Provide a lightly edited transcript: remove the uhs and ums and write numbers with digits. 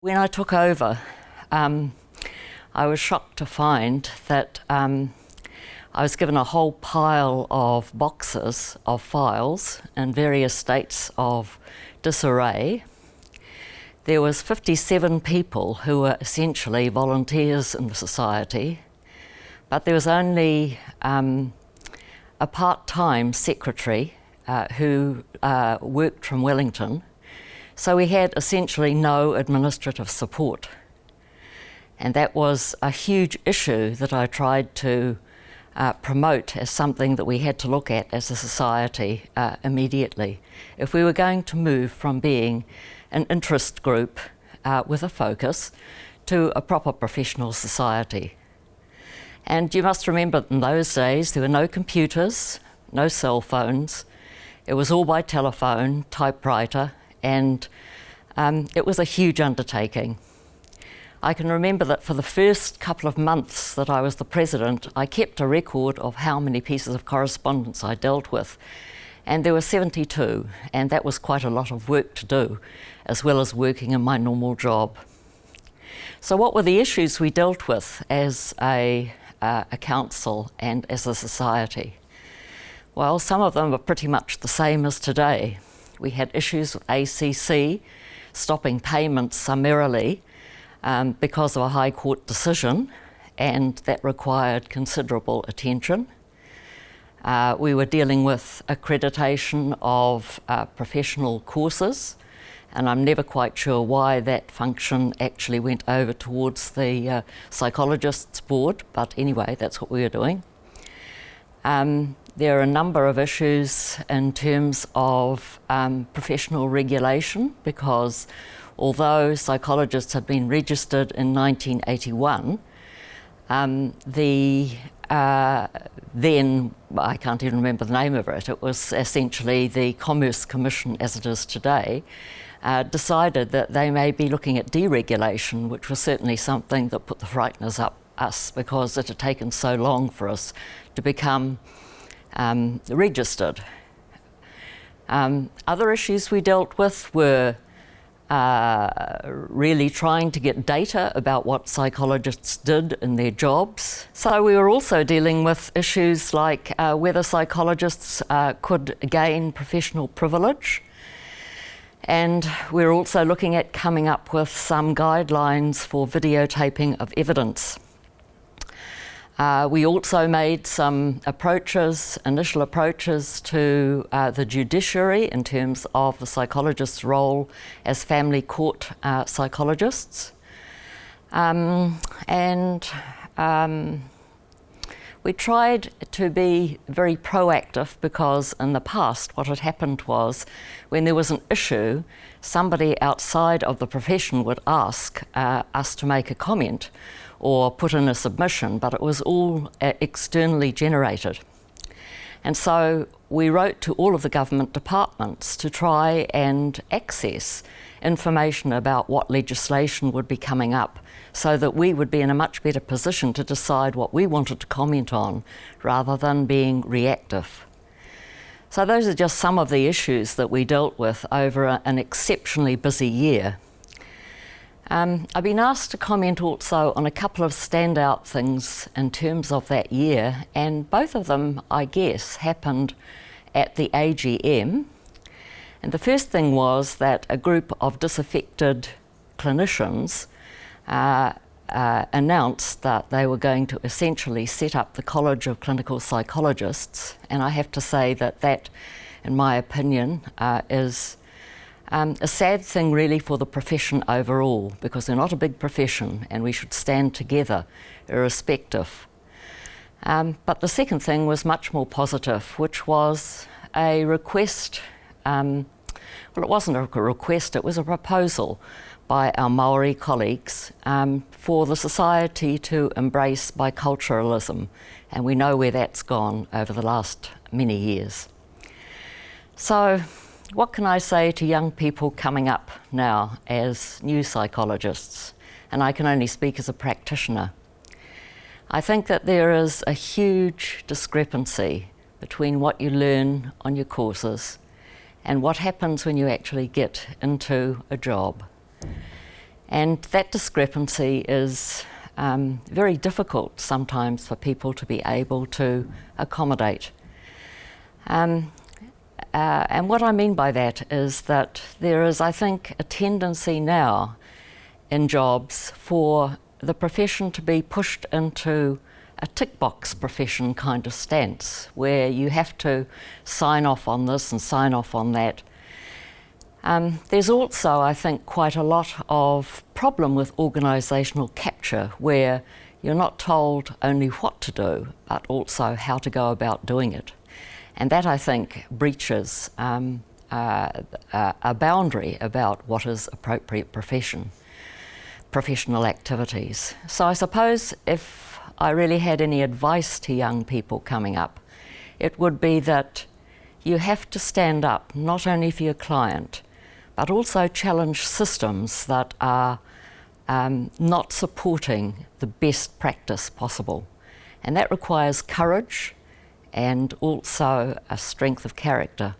When I took over, I was shocked to find that I was given a whole pile of boxes of files in various states of disarray. There was 57 people who were essentially volunteers in the society, but there was only a part-time secretary who worked from Wellington. So we had essentially no administrative support. And that was a huge issue that I tried to promote as something that we had to look at as a society immediately. If we were going to move from being an interest group with a focus to a proper professional society. And you must remember in those days there were no computers, no cell phones. It was all by telephone, typewriter, and it was a huge undertaking. I can remember that for the first couple of months that I was the president, I kept a record of how many pieces of correspondence I dealt with. And there were 72, and that was quite a lot of work to do, as well as working in my normal job. So what were the issues we dealt with as a council and as a society? Well, some of them are pretty much the same as today. We had issues with ACC stopping payments summarily because of a High Court decision, and that required considerable attention. We were dealing with accreditation of professional courses, and I'm never quite sure why that function actually went over towards the Psychologists Board, but anyway, that's what we were doing. There are a number of issues in terms of professional regulation, because although psychologists had been registered in 1981, then, I can't even remember the name of it, it was essentially the Commerce Commission as it is today, decided that they may be looking at deregulation, which was certainly something that put the frighteners up us, because it had taken so long for us to become registered. Other issues we dealt with were really trying to get data about what psychologists did in their jobs. So we were also dealing with issues like whether psychologists could gain professional privilege. And we're also looking at coming up with some guidelines for videotaping of evidence. We also made some initial approaches to the judiciary in terms of the psychologist's role as family court psychologists. We tried to be very proactive, because in the past what had happened was when there was an issue, somebody outside of the profession would ask us to make a comment or put in a submission, but it was all externally generated. And so we wrote to all of the government departments to try and access information about what legislation would be coming up, so that we would be in a much better position to decide what we wanted to comment on, rather than being reactive. So those are just some of the issues that we dealt with over an exceptionally busy year. I've been asked to comment also on a couple of standout things in terms of that year, and both of them, I guess, happened at the AGM. And the first thing was that a group of disaffected clinicians announced that they were going to essentially set up the College of Clinical Psychologists, and I have to say that that, in my opinion, is a sad thing really for the profession overall, because they're not a big profession and we should stand together irrespective. But the second thing was much more positive, which was a request, well, it wasn't a request, it was a proposal by our Maori colleagues for the society to embrace biculturalism, and we know where that's gone over the last many years. So, what can I say to young people coming up now as new psychologists? And I can only speak as a practitioner. I think that there is a huge discrepancy between what you learn on your courses and what happens when you actually get into a job. And that discrepancy is very difficult sometimes for people to be able to accommodate. And what I mean by that is that there is, I think, a tendency now in jobs for the profession to be pushed into a tick box profession kind of stance, where you have to sign off on this and sign off on that. There's also, I think, quite a lot of problem with organisational capture, where you're not told only what to do, but also how to go about doing it. And that, I think, breaches a boundary about what is appropriate professional activities. So I suppose if I really had any advice to young people coming up, it would be that you have to stand up not only for your client, but also challenge systems that are not supporting the best practice possible. And that requires courage and also a strength of character.